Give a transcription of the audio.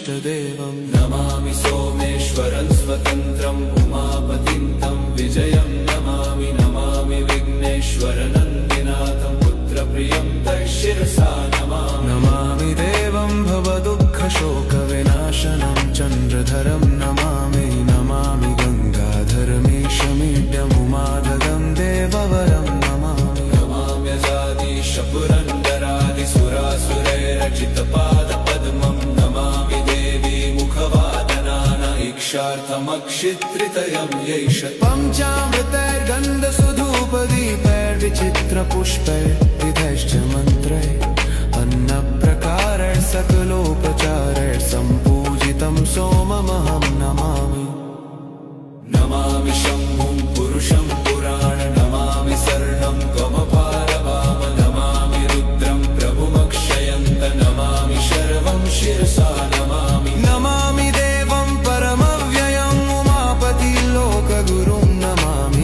इष्टदेवं नमामि सोमेश्वरं स्वतन्त्रम् उमापतिं तं विजयं नमामि नमामि विघ्नेश्वरनन्दिनाथं पुत्रप्रियं तैशिरसा नमामि नमामि देवं भवदुःखशोकविनाशनं चन्द्रधरं नमामि नमामि गङ्गाधरमीशमीड्यमुमाधगं देववरं नमामि नमाम्यजादिशपुरन्दरादिसुरासुरैरचितपादपद्मं नमामि देवी मुखवादनान इक्षार्थमक्षित्रितयं यैष पञ्चामृतैर्गन्धसुधूपदीपैर्विचित्रपुष्पैर्विधैश्च मन्त्रैः अन्नप्रकारैः सकलोपचारैः सम्पूजितं सोममहं नमामि नमामि शम्भुं पुरुषं पुराण नमामि शरणं त्वमपारवाम नमामि रुद्रं प्रभुमक्षयन्त नमामि शर्वं शिरसा नमामि नमामि देवं परमव्ययम् उमापतिलोकगुरुं नमामि